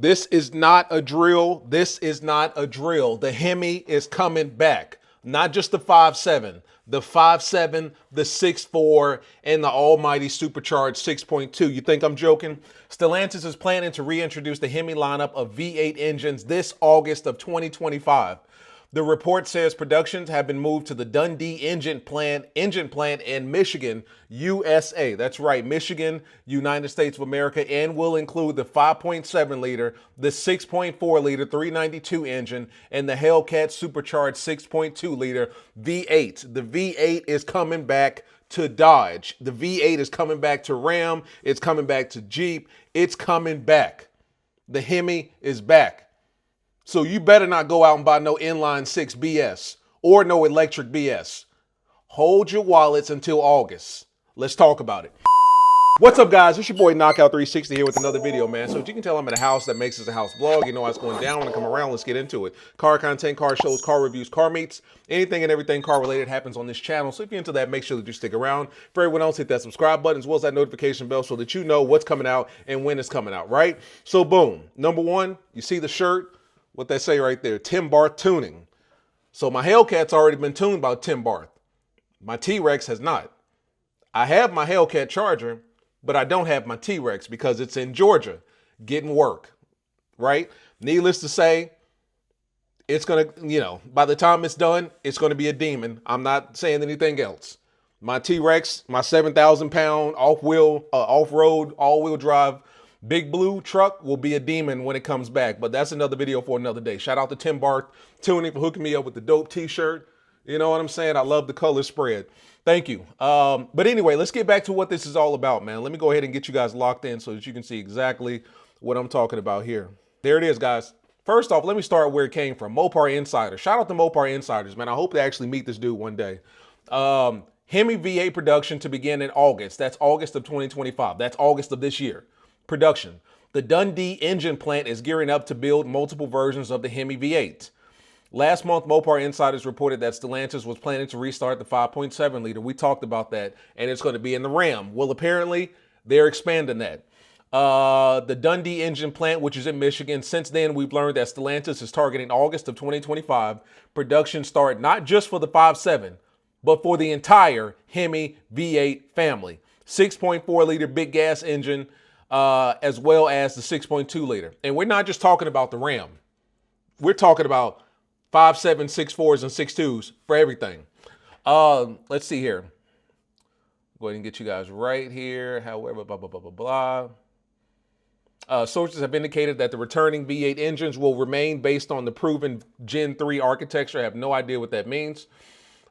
This is not a drill. This is not a drill. The Hemi is coming back. Not just the 5.7, the 5.7, the 6.4, and the almighty supercharged 6.2. You think I'm joking? Stellantis is planning to reintroduce the Hemi lineup of V8 engines this August of 2025. The report says productions have been moved to the Dundee engine plant in Michigan, USA. That's right, Michigan, United States of America, and will include the 5.7 liter, the 6.4 liter 392 engine, and the Hellcat Supercharged 6.2 liter V8. The V8 is coming back to Dodge. The V8 is coming back to Ram. It's coming back to Jeep. It's coming back. The Hemi is back. So you better not go out and buy no inline 6 BS or no electric BS. Hold your wallets until August. Let's talk about it. What's up, guys? It's your boy Knockout360 here with another video, man. So as you can tell, I'm at a house that makes us a house vlog. You know how it's going down when I come around. Let's get into it. Car content, car shows, car reviews, car meets, anything and everything car related happens on this channel. So if you're into that, make sure that you stick around. For everyone else, hit that subscribe button as well as that notification bell so that you know what's coming out and when it's coming out, right? So boom, number one, you see the shirt. What they say right there, Tim Barth tuning. So my Hellcat's already been tuned by Tim Barth. My T-Rex has not. I have my Hellcat Charger, but I don't have my T-Rex because it's in Georgia getting work, right? Needless to say, it's going to, by the time it's done, it's going to be a demon. I'm not saying anything else. My T-Rex, my 7,000 pound off-road, all-wheel drive Big Blue truck will be a demon when it comes back, but that's another video for another day. Shout out to Tim Barth Tuning for hooking me up with the dope t-shirt. You know what I'm saying? I love the color spread. Thank you. But anyway, let's get back to what this is all about, man. Let me go ahead and get you guys locked in so that you can see exactly what I'm talking about here. There it is, guys. First off, let me start where it came from. Mopar Insider. Shout out to Mopar Insiders, man. I hope to actually meet this dude one day. Hemi V8 production to begin in August. That's August of 2025. That's August of this year. Production. The Dundee engine plant is gearing up to build multiple versions of the Hemi V8. Last month, Mopar Insiders reported that Stellantis was planning to restart the 5.7 liter. We talked about that, and it's going to be in the Ram. Well, apparently, they're expanding that. The Dundee engine plant, which is in Michigan, since then, we've learned that Stellantis is targeting August of 2025. Production start not just for the 5.7, but for the entire Hemi V8 family. 6.4 liter big gas engine, as well as the 6.2 liter. And we're not just talking about the Ram. We're talking about 5.7, 6.4s, and 6.2s for everything. Let's see here. Go ahead and get you guys right here. However, blah, blah, blah, blah, blah. Sources have indicated that the returning V8 engines will remain based on the proven Gen 3 architecture. I have no idea what that means.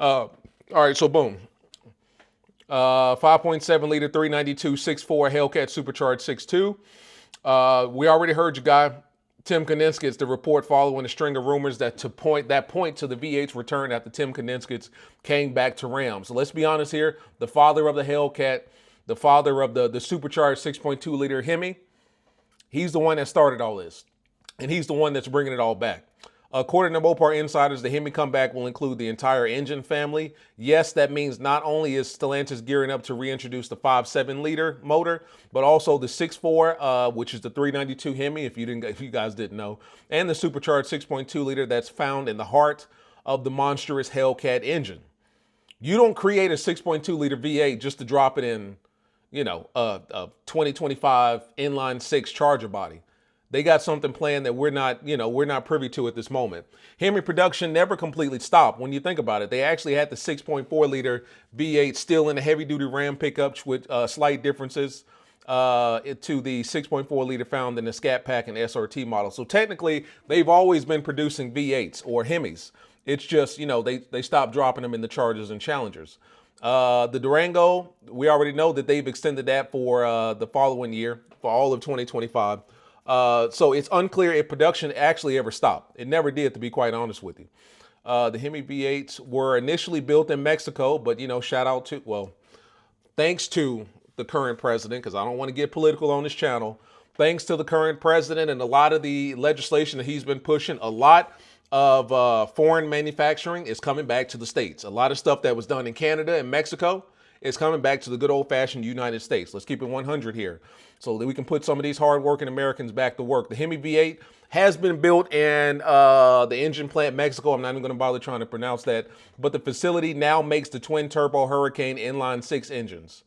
All right, so boom. 5.7 liter 392 6.4 Hellcat Supercharged 6.2. We already heard your guy Tim Kuniskis, the report following a string of rumors that point to the V8's return after Tim Kuniskis came back to Ram. So let's be honest here, the father of the Hellcat, the father of the supercharged 6.2 liter Hemi, he's the one that started all this, and he's the one that's bringing it all back. According to Mopar Insiders, the Hemi comeback will include the entire engine family. Yes, that means not only is Stellantis gearing up to reintroduce the 5.7 liter motor, but also the 6.4, which is the 392 Hemi, if you guys didn't know, and the supercharged 6.2 liter that's found in the heart of the monstrous Hellcat engine. You don't create a 6.2 liter V8 just to drop it in, a 2025 inline 6 Charger body. They got something planned that we're not privy to at this moment. Hemi production never completely stopped. When you think about it, they actually had the 6.4 liter V8 still in the heavy duty Ram pickups with slight differences to the 6.4 liter found in the Scatpack and SRT model. So technically, they've always been producing V8s or Hemis. It's just, they stopped dropping them in the Chargers and Challengers. The Durango, we already know that they've extended that for the following year, for all of 2025. So it's unclear if production actually ever stopped. It never did, to be quite honest with you. The Hemi V8s were initially built in Mexico, but, thanks to the current president, because I don't want to get political on this channel, thanks to the current president and a lot of the legislation that he's been pushing, a lot of foreign manufacturing is coming back to the States. A lot of stuff that was done in Canada and Mexico is coming back to the good old-fashioned United States. Let's keep it 100 here so that we can put some of these hard-working Americans back to work. The Hemi V8 has been built in the engine plant Mexico. I'm not even going to bother trying to pronounce that. But the facility now makes the twin-turbo Hurricane inline-6 engines.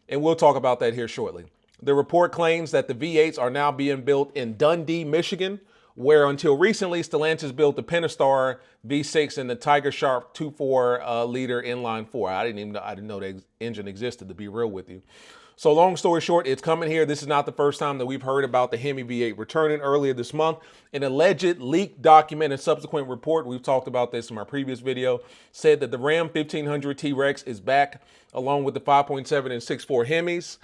And we'll talk about that here shortly. The report claims that the V8s are now being built in Dundee, Michigan, where until recently, Stellantis built the Pentastar V6 and the Tiger Sharp 2.4 liter inline 4. I didn't know that engine existed, to be real with you. So long story short, it's coming here. This is not the first time that we've heard about the Hemi V8 returning. Earlier this month, an alleged leaked document and subsequent report, we've talked about this in my previous video, said that the Ram 1500 T-Rex is back along with the 5.7 and 6.4 Hemis.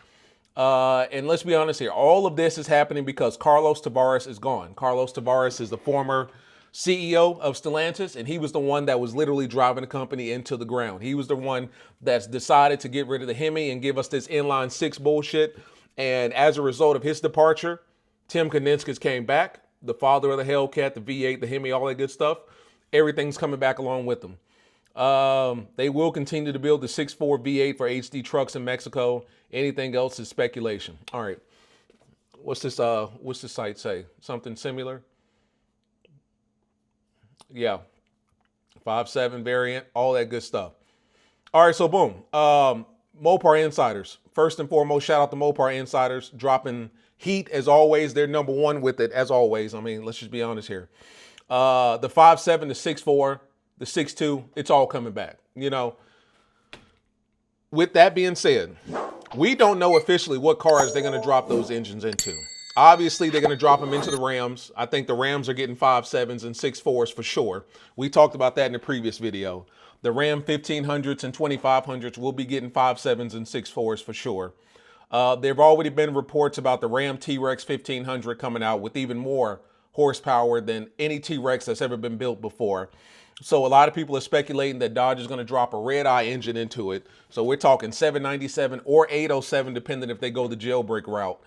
And let's be honest here, all of this is happening because Carlos Tavares is gone. Carlos Tavares is the former CEO of Stellantis, and he was the one that was literally driving the company into the ground. He was the one that's decided to get rid of the Hemi and give us this inline 6 bullshit. And as a result of his departure, Tim Kuniskis came back, the father of the Hellcat, the V8, the Hemi, all that good stuff. Everything's coming back along with them. They will continue to build the 6.4 V8 for HD trucks in Mexico. Anything else is speculation. All right. What's this site say? Something similar? Yeah. 5.7 variant, all that good stuff. All right, so boom. Mopar Insiders. First and foremost, shout out to Mopar Insiders, dropping heat as always. They're number one with it as always. I mean, let's just be honest here. The 5.7, the 6.4, the 6.2, it's all coming back. You know, with that being said, we don't know officially what cars they're going to drop those engines into. Obviously, they're going to drop them into the Rams. I think the Rams are getting 5.7s and 6.4s for sure. We talked about that in the previous video. The Ram 1500s and 2500s will be getting 5.7s and 6.4s for sure. There have already been reports about the Ram T-Rex 1500 coming out with even more horsepower than any T-Rex that's ever been built before. So a lot of people are speculating that Dodge is going to drop a red-eye engine into it. So we're talking 797 or 807, depending if they go the jailbreak route.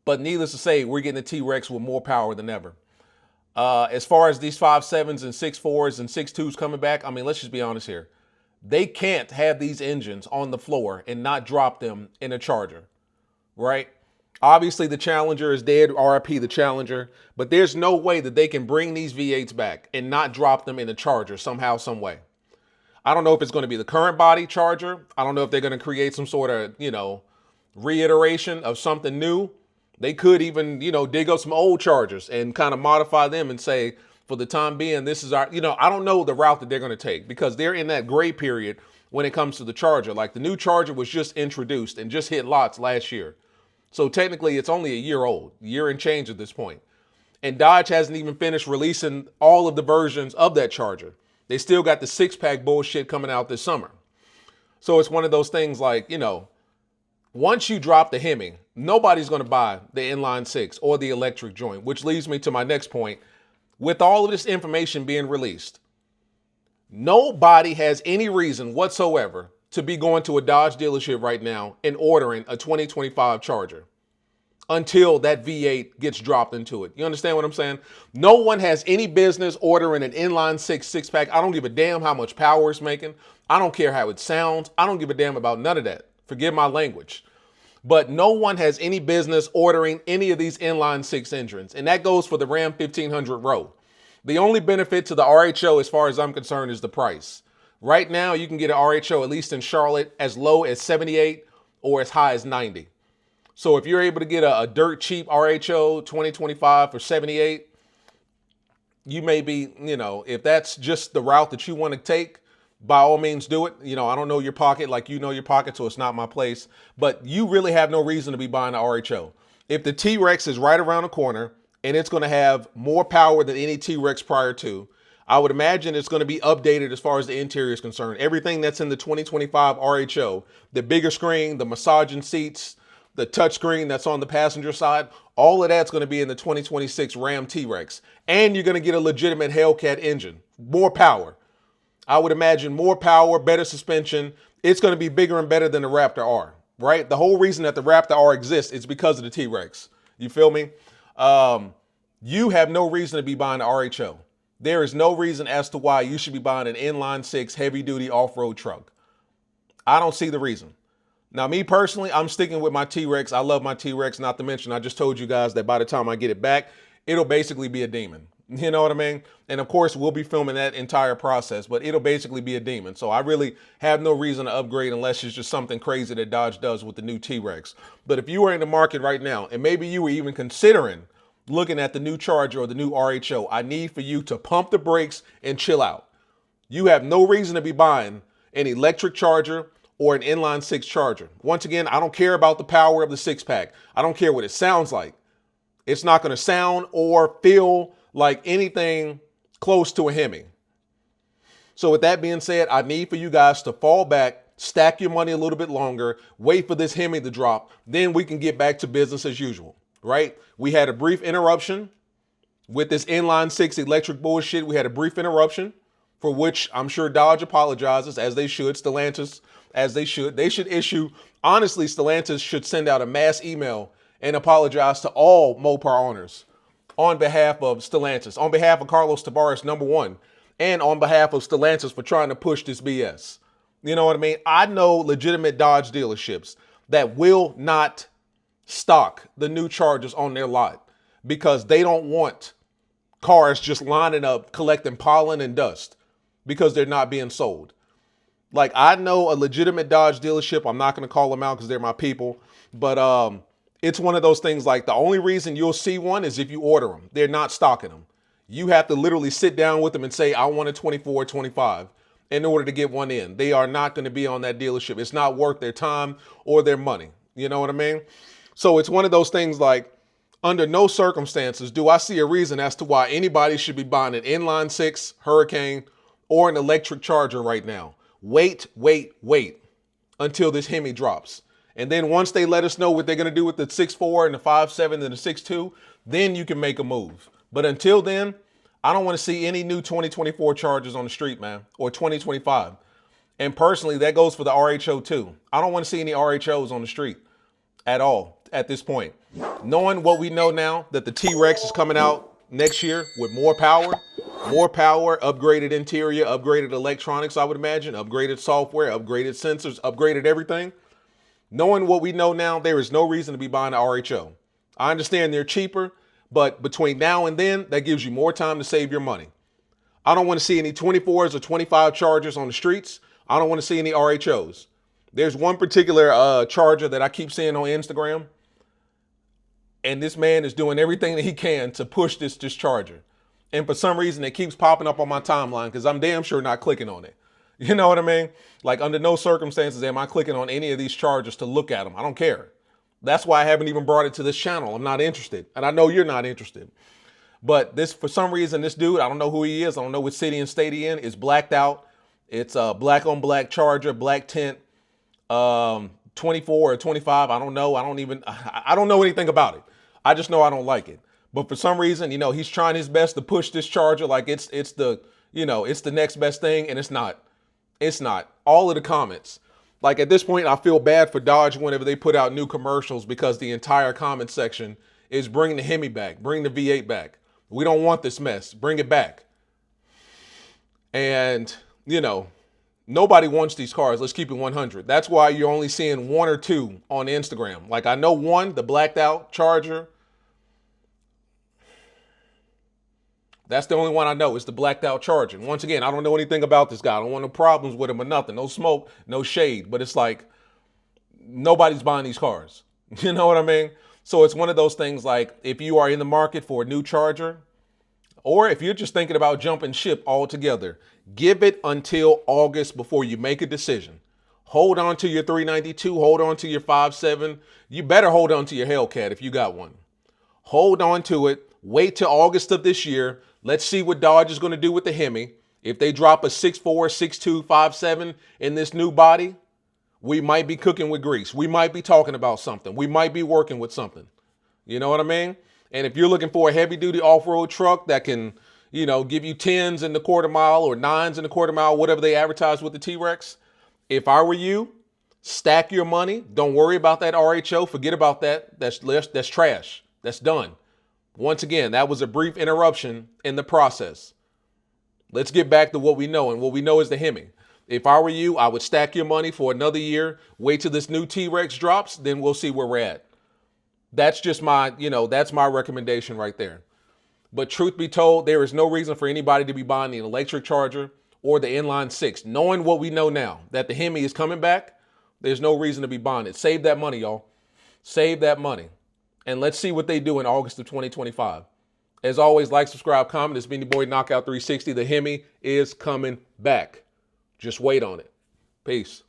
But needless to say, we're getting a T-Rex with more power than ever. As far as these 5.7s and 6.4s and 6.2s coming back, I mean, let's just be honest here. They can't have these engines on the floor and not drop them in a Charger, right? Obviously, the Challenger is dead, RIP the Challenger, but there's no way that they can bring these V8s back and not drop them in a Charger somehow, some way. I don't know if it's going to be the current body Charger. I don't know if they're going to create some sort of, you know, reiteration of something new. They could even, you know, dig up some old Chargers and kind of modify them and say, for the time being, this is our, you know, I don't know the route that they're going to take because they're in that gray period when it comes to the Charger. Like the new Charger was just introduced and just hit lots last year. So technically, it's only a year old, year and change at this point. And Dodge hasn't even finished releasing all of the versions of that Charger. They still got the 6-pack bullshit coming out this summer. So it's one of those things like, you know, once you drop the Hemi, nobody's going to buy the inline 6 or the electric joint, which leads me to my next point. With all of this information being released, nobody has any reason whatsoever to be going to a Dodge dealership right now and ordering a 2025 Charger until that V8 gets dropped into it. You understand what I'm saying? No one has any business ordering an inline 6-pack. I don't give a damn how much power it's making. I don't care how it sounds. I don't give a damn about none of that. Forgive my language. But no one has any business ordering any of these inline 6 engines. And that goes for the Ram 1500 Row. The only benefit to the RHO, as far as I'm concerned, is the price. Right now, you can get an RHO, at least in Charlotte, as low as 78 or as high as 90. So if you're able to get a dirt cheap RHO 2025 for 78, you may be, you know, if that's just the route that you want to take, by all means do it. You know, I don't know your pocket like you know your pocket, so it's not my place. But you really have no reason to be buying an RHO. If the T-Rex is right around the corner and it's going to have more power than any T-Rex prior to, I would imagine it's going to be updated as far as the interior is concerned. Everything that's in the 2025 RHO, the bigger screen, the massaging seats, the touch screen that's on the passenger side, all of that's going to be in the 2026 Ram T-Rex. And you're going to get a legitimate Hellcat engine, more power. I would imagine more power, better suspension. It's going to be bigger and better than the Raptor R, right? The whole reason that the Raptor R exists is because of the T-Rex. You feel me? You have no reason to be buying an RHO. There is no reason as to why you should be buying an inline 6 heavy-duty off-road truck. I don't see the reason. Now, me personally, I'm sticking with my T-Rex. I love my T-Rex, not to mention I just told you guys that by the time I get it back, it'll basically be a demon. You know what I mean? And of course, we'll be filming that entire process, but it'll basically be a demon. So I really have no reason to upgrade unless it's just something crazy that Dodge does with the new T-Rex. But if you are in the market right now, and maybe you were even considering looking at the new Charger or the new RHO, I need for you to pump the brakes and chill out. You have no reason to be buying an electric Charger or an inline six Charger. Once again, I don't care about the power of the six pack. I don't care what it sounds like. It's not going to sound or feel like anything close to a Hemi. So with that being said, I need for you guys to fall back, stack your money a little bit longer, wait for this Hemi to drop, then we can get back to business as usual, right? We had a brief interruption with this inline six electric bullshit. We had a brief interruption for which I'm sure Dodge apologizes, as they should, Stellantis, as they should. They should issue, honestly, Stellantis should send out a mass email and apologize to all Mopar owners on behalf of Stellantis, on behalf of Carlos Tavares, number one, and on behalf of Stellantis for trying to push this BS. You know what I mean? I know legitimate Dodge dealerships that will not stock the new Chargers on their lot because they don't want cars just lining up collecting pollen and dust because they're not being sold. Like, I know a legitimate Dodge dealership. I'm not going to call them out because they're my people, but it's one of those things like the only reason you'll see one is if you order them. They're not stocking them. You have to literally sit down with them and say, I want a 24, 25 in order to get one in. They are not going to be on that dealership. It's not worth their time or their money. You know what I mean? So it's one of those things like, under no circumstances do I see a reason as to why anybody should be buying an inline six Hurricane or an electric Charger right now. Wait until this Hemi drops. And then once they let us know what they're going to do with the 6.4 and the 5.7 and the 6.2, then you can make a move. But until then, I don't want to see any new 2024 Chargers on the street, man, or 2025. And personally, that goes for the RHO too. I don't want to see any RHOs on the street at all at this point. Knowing what we know now, that the T-Rex is coming out next year with more power, upgraded interior, upgraded electronics, I would imagine, upgraded software, upgraded sensors, upgraded everything. Knowing what we know now, there is no reason to be buying an RHO. I understand they're cheaper, but between now and then, that gives you more time to save your money. I don't want to see any 24s or 25 Chargers on the streets. I don't want to see any RHOs. There's one particular Charger that I keep seeing on Instagram, and this man is doing everything that he can to push this Charger. And for some reason, it keeps popping up on my timeline because I'm damn sure not clicking on it. You know what I mean? Like, under no circumstances am I clicking on any of these Chargers to look at them. I don't care. That's why I haven't even brought it to this channel. I'm not interested. And I know you're not interested. But this, for some reason, this dude, I don't know who he is. I don't know what city and state he in, is blacked out. It's a black on black Charger, black tint, 24 or 25. I don't know. I don't know anything about it. I just know I don't like it. But for some reason, you know, he's trying his best to push this Charger like it's the next best thing, and it's not. It's not. All of the comments. Like, at this point, I feel bad for Dodge whenever they put out new commercials because the entire comment section is bring the Hemi back, bring the V8 back. We don't want this mess. Bring it back. And, you know, nobody wants these cars. Let's keep it 100. That's why you're only seeing one or two on Instagram. Like, I know one, the blacked out Charger. That's the only one I know. It's the blacked out Charger. And once again, I don't know anything about this guy. I don't want no problems with him or nothing. No smoke, no shade. But it's like, nobody's buying these cars. You know what I mean? So it's one of those things like, if you are in the market for a new Charger, or if you're just thinking about jumping ship altogether, give it until August before you make a decision. Hold on to your 392. Hold on to your 5.7. You better hold on to your Hellcat if you got one. Hold on to it. Wait till August of this year. Let's see what Dodge is going to do with the Hemi. If they drop a 6.4, 6.2, 5.7 in this new body, we might be cooking with grease. We might be talking about something. We might be working with something. You know what I mean? And if you're looking for a heavy-duty off-road truck that can, you know, give you 10s in the quarter mile or 9s in the quarter mile, whatever they advertise with the T-Rex, if I were you, stack your money. Don't worry about that RHO. Forget about that. That's trash. That's done. Once again, that was a brief interruption in the process. Let's get back to what we know, and what we know is the Hemi. If I were you, I would stack your money for another year, wait till this new T-Rex drops, then we'll see where we're at. That's just my, that's my recommendation right there. But truth be told, there is no reason for anybody to be buying the electric Charger or the inline six. Knowing what we know now, that the Hemi is coming back, there's no reason to be buying it. Save that money, y'all. Save that money. And let's see what they do in August of 2025. As always, like, subscribe, comment. It's been your boy Knockout 360. The Hemi is coming back. Just wait on it. Peace.